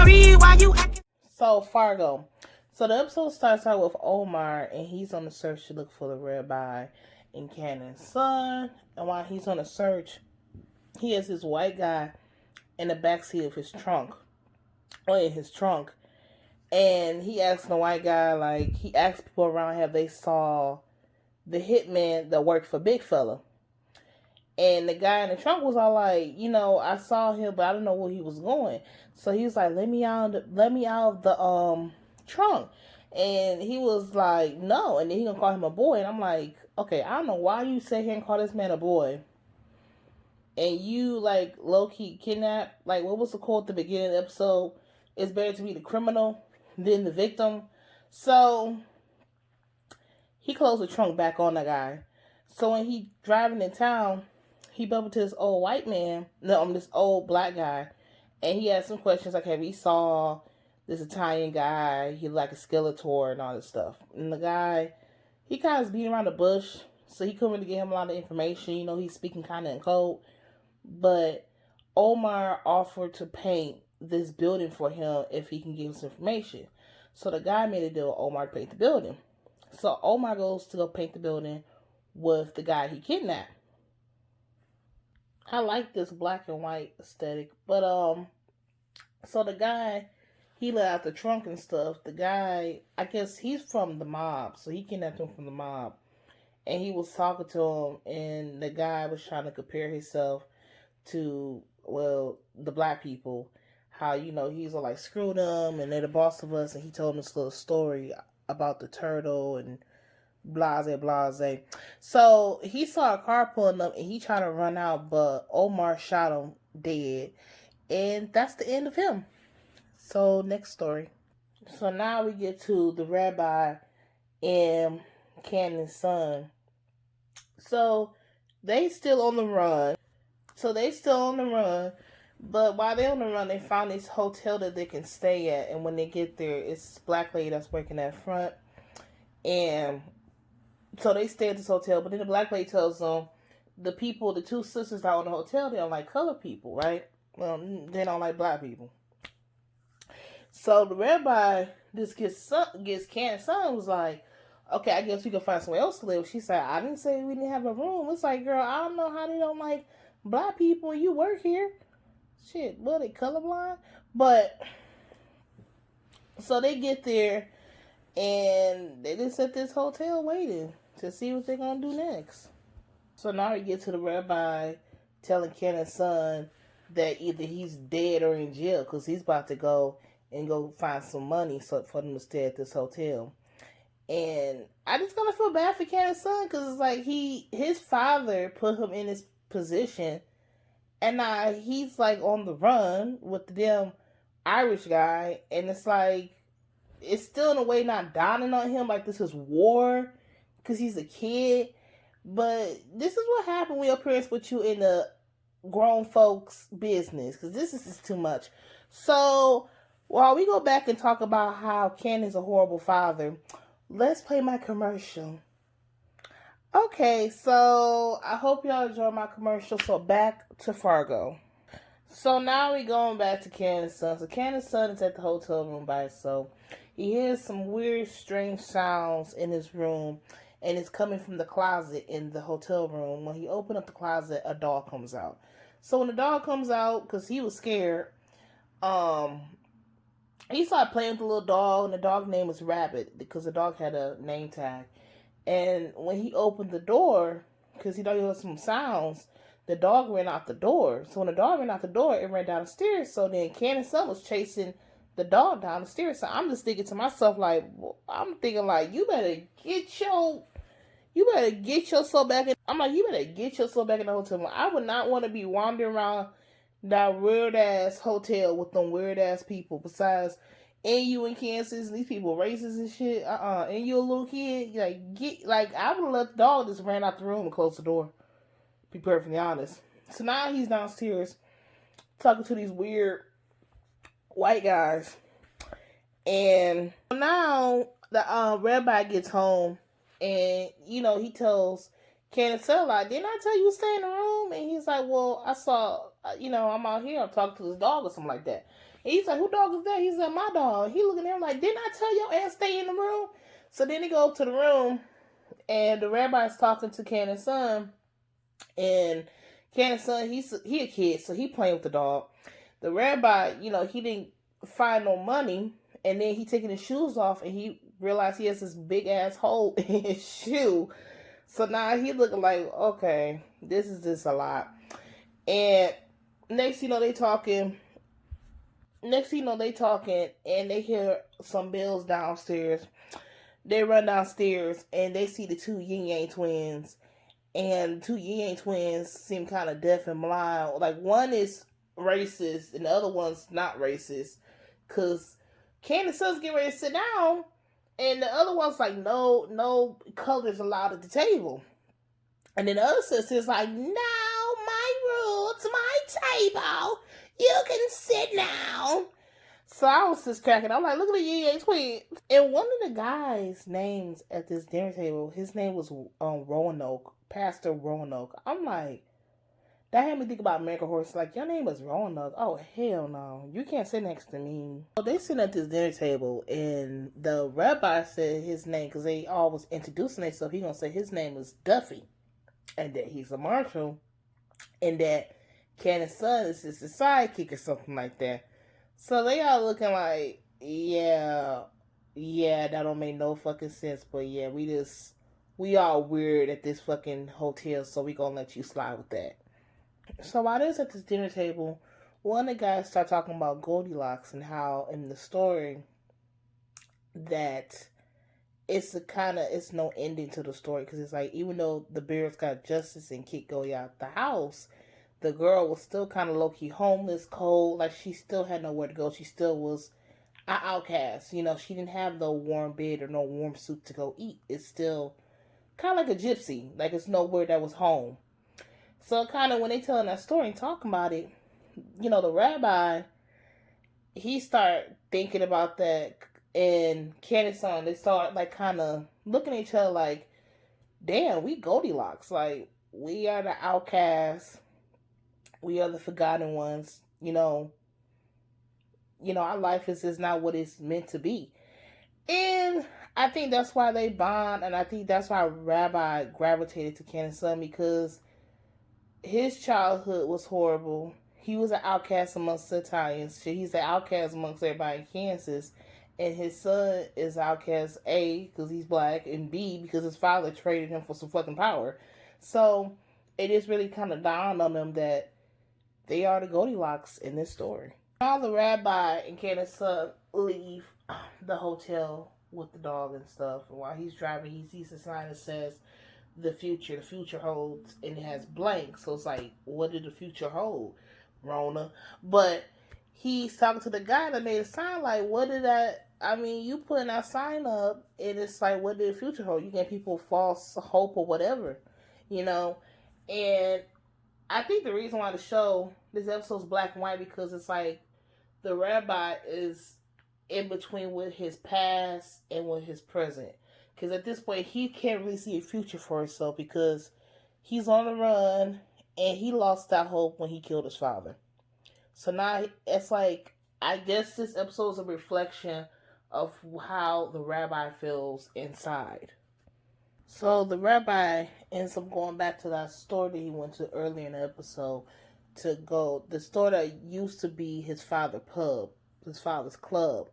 sorry, why you acting? So, Fargo. So, the episode starts out with Omar, and he's on the search to look for the rabbi and Cannon's son. And while he's on the search, he has this white guy in the backseat of his trunk, or in his trunk. And he asks the white guy, like, he asks people around, have they saw the hitman that worked for Big Fella? And the guy in the trunk was all like, I saw him, but I don't know where he was going. So he was like, let me out of the trunk. And he was like, no. And then he gonna call him a boy. And I'm like, okay, I don't know why you sit here and call this man a boy. And you, like, low-key kidnap. Like, what was the quote at the beginning of the episode? It's better to be the criminal than the victim. So he closed the trunk back on the guy. So when he driving in town, he bumped into this old this old black guy. And he asked some questions like, have he saw this Italian guy? He like a Skeletor and all this stuff. And the guy, he kind of was beating around the bush. So he couldn't really get him a lot of information. He's speaking kind of in code. But Omar offered to paint this building for him if he can give us information. So the guy made a deal with Omar to paint the building. So Omar goes to go paint the building with the guy he kidnapped. I like this black and white aesthetic. But so the guy, he let out the trunk and stuff. The guy, I guess he's from the mob, so he kidnapped him from the mob. And he was talking to him, and the guy was trying to compare himself to, the black people. How, he's all like, screw them, and they're the boss of us. And he told him this little story about the turtle and blase. So he saw a car pulling up, and he tried to run out, but Omar shot him dead. And that's the end of him. So, next story. So now we get to the rabbi and Cannon's son. So they still on the run. But while they're on the run, they found this hotel that they can stay at. And when they get there, it's this black lady that's working at front. And so they stay at this hotel. But then the black lady tells them, the two sisters that are in the hotel, they don't like colored people, right? Well, they don't like black people. So the rabbi just gets Cannon's son, was like, okay, I guess we can find somewhere else to live. She said, I didn't say we didn't have a room. It's like, girl, I don't know how they don't like black people. You work here. Shit, well, they colorblind? But, so they get there, and they just at this hotel waiting to see what they're going to do next. So now we get to the rabbi telling Cannon's son that either he's dead or in jail, because he's about to go find some money for them to stay at this hotel. And I just kind of feel bad for Cannon's son, because it's like his father put him in this position, and now he's like on the run with the damn Irish guy, and it's like, it's still in a way not dawning on him like this is war, because he's a kid. But this is what happened when your parents put you in the grown folks business, because this is just too much. So while we go back and talk about how Cannon's a horrible father, let's play my commercial. Okay, so I hope y'all enjoy my commercial. So back to Fargo. So now we going back to Cannon's son. So Cannon's son is at the hotel room by himself. He hears some weird, strange sounds in his room, and it's coming from the closet in the hotel room. When he opened up the closet, a dog comes out. So when the dog comes out, because he was scared, he started playing with the little dog, and the dog name was Rabbit, because the dog had a name tag. And when he opened the door, because he thought he heard some sounds, the dog ran out the door. So when the dog ran out the door, it ran down the stairs. So then Cannon's son was chasing the dog down the stairs. So I'm just thinking to myself, like, you better get yourself back in. I'm like, you better get yourself back in the hotel room. I would not want to be wandering around that weird ass hotel with them weird ass people. Besides, and you in Kansas, and these people racist and shit. And you a little kid. I would have let the dog just ran out the room and close the door. Be perfectly honest. So now he's downstairs talking to these weird white guys. And now the rabbi gets home, and he tells Cannon's son, like, didn't I tell you to stay in the room? And he's like, well, I saw I'm out here, I'm talking to this dog or something like that. And he's like, who dog is that? He said, my dog. He looking at him like, didn't I tell your ass stay in the room? So then he go up to the room, and the rabbi's talking to Cannon's son, and Cannon's son, he a kid, so he playing with the dog. The rabbi, he didn't find no money, and then he taking his shoes off, and he realized he has this big ass hole in his shoe. So now he looking like, okay, this is just a lot. And next thing you know, they talking, and they hear some bells downstairs. They run downstairs, and they see the two Yin Yang twins. And the two Yin Yang twins seem kind of deaf and blind. Like, one is racist, and the other one's not racist. Because Candace's son's getting ready to sit down, and the other one's like, no colors allowed at the table. And then the other sister's like, no, my rules, my table. You can sit down. So I was just cracking. I'm like, look at the Yin Yang twins. And one of the guys' names at this dinner table, his name was Roanoke, Pastor Roanoke. I'm like, that had me think about American Horse. Like, your name is Roanoke. Oh, hell no. You can't sit next to me. So they sitting at this dinner table, and the rabbi said his name, because they always introducing themselves. He going to say his name is Duffy, and that he's a marshal, and that Cannon's son is his sidekick or something like that. So they all looking like, yeah, that don't make no fucking sense. But yeah, we all weird at this fucking hotel, so we gonna let you slide with that. So while they're at this dinner table, one of the guys start talking about Goldilocks and how in the story that it's no ending to the story, because it's like, even though the bears got justice and kicked Goldie out the house, the girl was still kind of low-key homeless, cold. Like, she still had nowhere to go. She still was an outcast. She didn't have no warm bed or no warm soup to go eat. It's still kind of like a gypsy. Like, it's nowhere that was home. So, kind of, when they telling that story and talking about it, the rabbi, he start thinking about that. And Candace's son, they start, like, kind of looking at each other like, damn, we Goldilocks. Like, we are the outcasts. We are the forgotten ones. Our life is just not what it's meant to be. And I think that's why they bond, and I think that's why Rabbi gravitated to Cannon's son, because his childhood was horrible. He was an outcast amongst the Italians. He's an outcast amongst everybody in Kansas. And his son is outcast, A, because he's black, and B, because his father traded him for some fucking power. So it just really kind of dawned on them that they are the Goldilocks in this story. Now the rabbi and Cannon's son leave the hotel with the dog and stuff. And while he's driving, he sees a sign that says, the future holds, and it has blank. So it's like, what did the future hold, Rona? But he's talking to the guy that made a sign like, you putting that sign up, and it's like, what did the future hold? You get people false hope or whatever, and I think the reason why this episode's black and white, because it's like the rabbi is in between with his past and with his present. Because at this point, he can't really see a future for himself, because he's on the run, and he lost that hope when he killed his father. So now it's like, I guess this episode is a reflection of how the rabbi feels inside. So the rabbi ends up going back to that store that he went to earlier in the episode the store that used to be his father's club,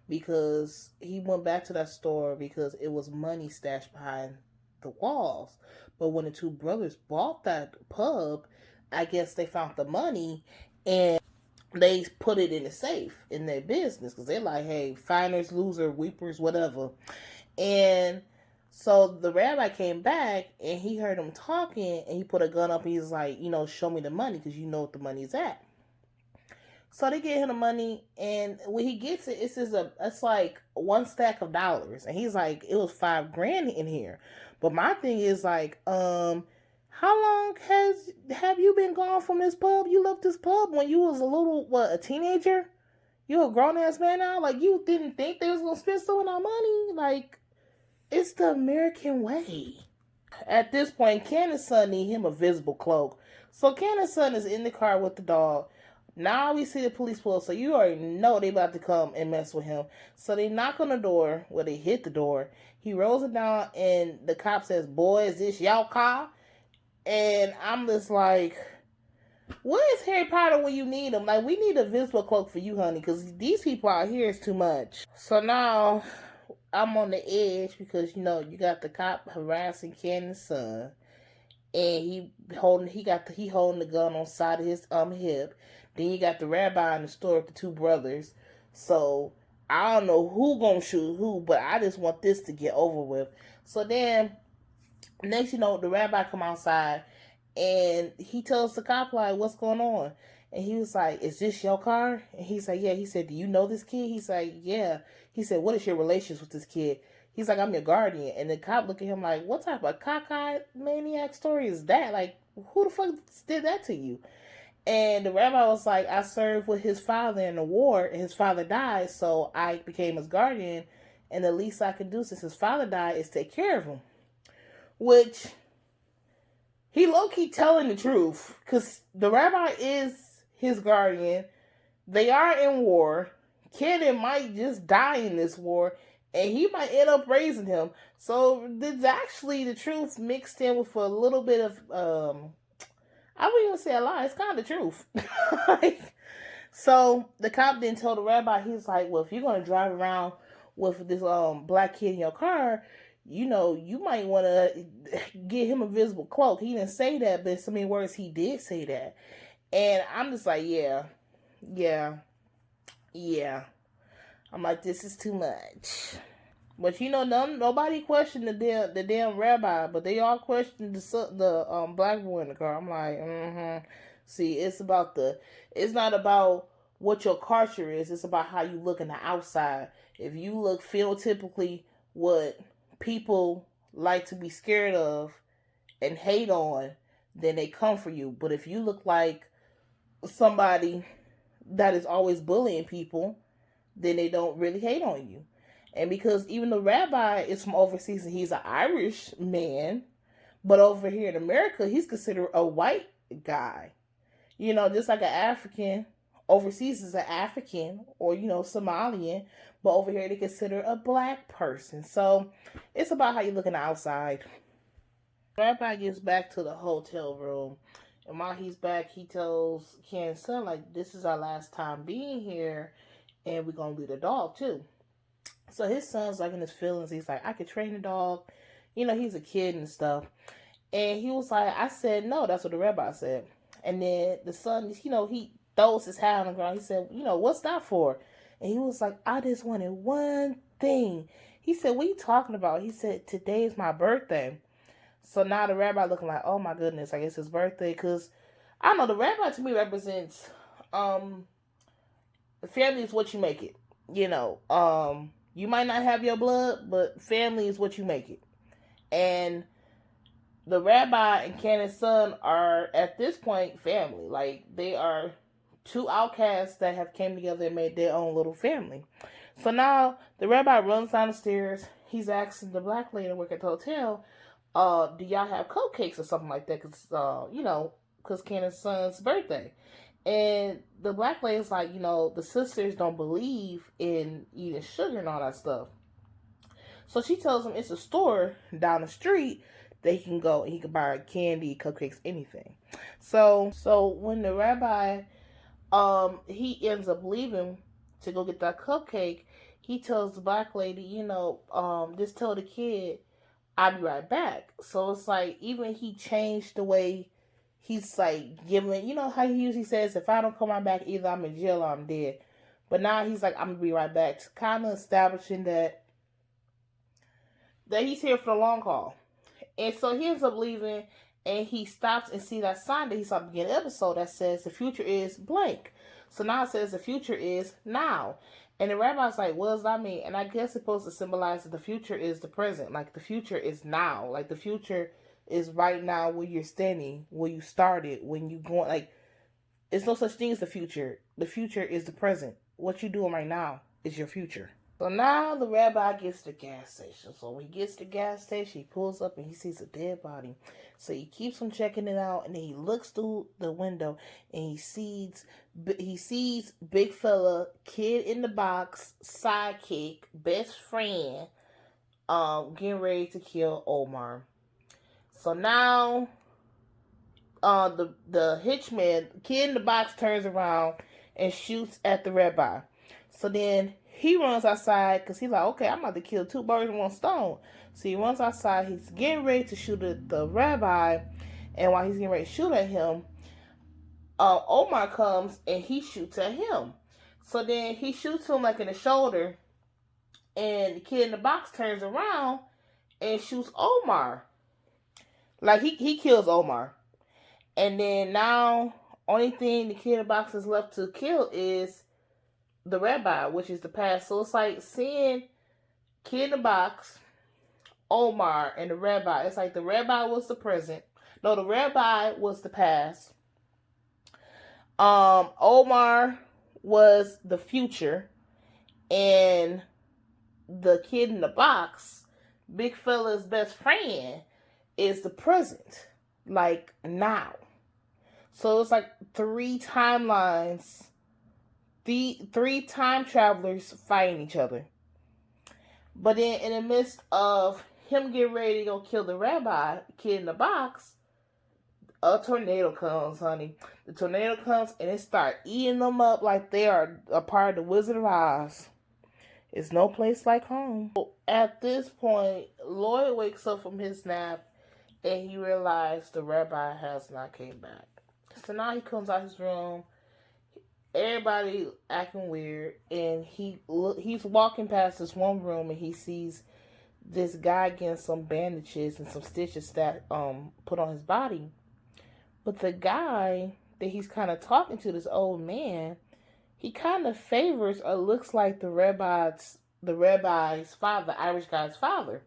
because he went back to that store because it was money stashed behind the walls. But when the two brothers bought that pub, I guess they found the money and they put it in the safe in their business, because they're like, hey, finders, loser, weepers, whatever. And so the rabbi came back, and he heard him talking, and he put a gun up, and he's like, show me the money, because you know what the money's at. So they get him the money, and when he gets it, it's like one stack of dollars, and he's like, it was $5,000 in here. But my thing is like, how long have you been gone from this pub? You left this pub when you was a teenager? You a grown ass man now? Like, you didn't think they was gonna spend some of our money? Like, it's the American way. At this point, Cannon's son need him a visible cloak. So Cannon's son is in the car with the dog. Now we see the police pull, so you already know they about to come and mess with him. So they knock on the door, well, they hit the door. He rolls it down, and the cop says, "Boy, is this y'all car?" And I'm just like, where is Harry Potter when you need him? Like, we need a visible cloak for you, honey, because these people out here is too much. So now I'm on the edge because, you know, you got the cop harassing Cannon's son. And he holding the gun on the side of his hip. Then you got the rabbi in the store with the two brothers. So I don't know who gonna shoot who, but I just want this to get over with. So then next, you know, the rabbi come outside and he tells the cop, like, what's going on? And he was like, is this your car? And he's like, yeah. He said, do you know this kid? He's like, yeah. He said, what is your relations with this kid? He's like, I'm your guardian. And the cop look at him like, what type of cockeyed maniac story is that? Like, who the fuck did that to you? And the rabbi was like, I served with his father in the war, and his father died, so I became his guardian, and the least I can do since his father died is take care of him. Which, he low-key telling the truth, because the rabbi is his guardian. They are in war. Cannon might just die in this war, and he might end up raising him. So there's actually the truth mixed in with a little bit of, I wouldn't even say a lie. It's kind of the truth. So the cop then told the rabbi, he's like, well, if you're going to drive around with this black kid in your car, you know, you might want to get him a visible cloak. He didn't say that, but in so many words, he did say that. And I'm just like, yeah. I'm like, this is too much. But you know, nobody questioned the damn rabbi, but they all questioned the black boy in the car. I'm like, See, it's not about what your culture is. It's about how you look in the outside. If you look phenotypically what people like to be scared of and hate on, then they come for you. But if you look like somebody that is always bullying people, then they don't really hate on you. And because even the rabbi is from overseas and he's an Irish man, but over here in America, he's considered a white guy. You know, just like an African, overseas is an African or, you know, Somalian, but over here they consider a black person. So it's about how you look on the outside. The rabbi gets back to the hotel room, and while he's back, he tells Ken's son, like, this is our last time being here, and we're going to leave the dog too. So his son's like in his feelings. He's like, I could train a dog. You know, he's a kid and stuff. And he was like, I said no. That's what the rabbi said. And then the son, you know, he throws his hat on the ground. He said, you know, what's that for? And he was like, I just wanted one thing. He said, what are you talking about? He said, today is my birthday. So now the rabbi looking like, oh my goodness, I guess his birthday. Because, I don't know, the rabbi to me represents, the family is what you make it. You know, you might not have your blood, but family is what you make it. And the rabbi and Cannon's son are, at this point, family. Like, they are two outcasts that have came together and made their own little family. So now, the rabbi runs down the stairs. He's asking the black lady to work at the hotel, do y'all have cupcakes or something like that? Because, you know, because Cannon's son's birthday. And the black lady's like, you know, the sisters don't believe in eating sugar and all that stuff. So she tells him it's a store down the street that he can go and he can buy candy, cupcakes, anything. So when the rabbi, he ends up leaving to go get that cupcake, he tells the black lady, you know, just tell the kid I'll be right back. So it's like, even he changed the way he's like giving, you know how he usually says, if I don't come back, either I'm in jail or I'm dead. But now he's like, I'm going to be right back. Kind of establishing that he's here for the long haul. And so he ends up leaving, and he stops and see that sign that he saw at the beginning of the episode that says the future is blank. So now it says the future is now. And the rabbi's like, what does that mean? And I guess it's supposed to symbolize that the future is the present. Like, the future is now. Like, the future is right now where you're standing, where you started, when you going, like, it's no such thing as the future. The future is the present. What you're doing right now is your future. So now the rabbi gets to the gas station. So when he gets to the gas station, he pulls up and he sees a dead body. So he keeps on checking it out, and then he looks through the window and he sees big fella, kid in the box, sidekick, best friend, getting ready to kill Omar. So now, the hitchman, kid in the box, turns around and shoots at the rabbi. So then he runs outside because he's like, okay, I'm about to kill two birds with one stone. So he runs outside. He's getting ready to shoot at the rabbi, and while he's getting ready to shoot at him, Omar comes and he shoots at him. So then he shoots him like in the shoulder, and the kid in the box turns around and shoots Omar. Like he kills Omar. And then now, only thing the kid in the box is left to kill is the rabbi, which is the past. So it's like seeing kid in the box, Omar, and the rabbi. It's like the rabbi was the present. No, the rabbi was the past. Omar was the future, and the kid in the box, big fella's best friend, is the present, like now. So it's like three timelines, three time travelers fighting each other. But then in the midst of him getting ready to go kill the rabbi, kid in the box, a tornado comes, honey. The tornado comes and it starts eating them up like they are a part of the Wizard of Oz. It's no place like home. At this point, Lloyd wakes up from his nap and he realized the rabbi has not came back. So now he comes out his room. Everybody acting weird, and he's walking past this one room and he sees this guy getting some bandages and some stitches that put on his body. But the guy that he's kind of talking to, this old man, he kind of favors or looks like the rabbi's father, the Irish guy's father.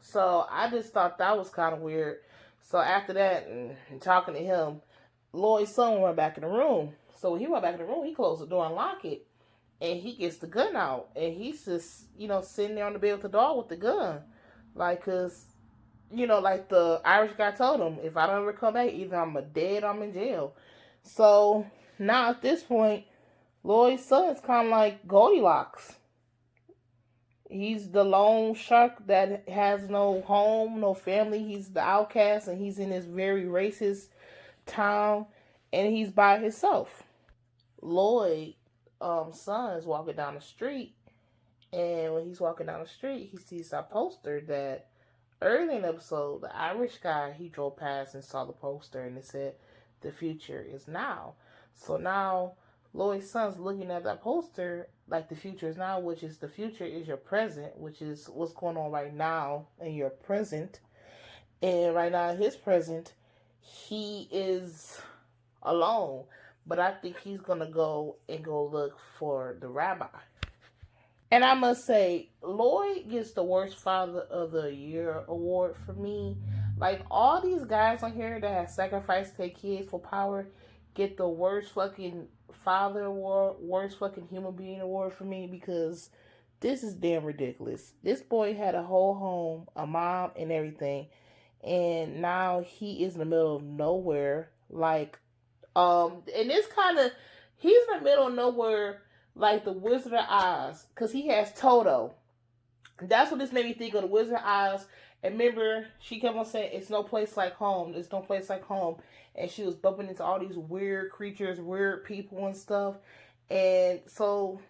So I just thought that was kind of weird. So after that, and talking to him, Lloyd's son went back in the room. So when he went back in the room, he closed the door and locked it. And he gets the gun out. And he's just, sitting there on the bed with the dog with the gun. Like, because, like the Irish guy told him, if I don't ever come back, either I'm dead or I'm in jail. So now at this point, Lloyd's son is kind of like Goldilocks. He's the lone shark that has no home, no family. He's the outcast, and he's in this very racist town, and he's by himself. Lloyd, son, is walking down the street, and when he's walking down the street, he sees a poster that early in the episode, the Irish guy, he drove past and saw the poster, and it said, "The future is now." So now Lloyd's son's looking at that poster like the future is now, which is the future is your present, which is what's going on right now in your present. And right now in his present, he is alone. But I think he's going to go look for the rabbi. And I must say, Lloyd gets the worst father of the year award for me. Like, all these guys on here that have sacrificed their kids for power get the worst fucking father award, worst fucking human being award for me, because this is damn ridiculous. This boy had a whole home, a mom, and everything, and now he is in the middle of nowhere. Like, and this kind of, he's in the middle of nowhere, like the Wizard of Oz, because he has Toto. That's what this made me think of, the Wizard of Oz. And remember, she kept on saying, "It's no place like home. It's no place like home." And she was bumping into all these weird creatures, weird people and stuff. And so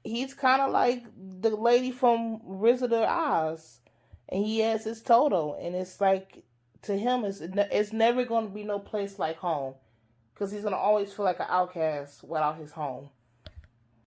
he's kind of like the lady from Wizard of Oz. And he has his Toto. And it's like, to him, it's never going to be no place like home. Because he's going to always feel like an outcast without his home.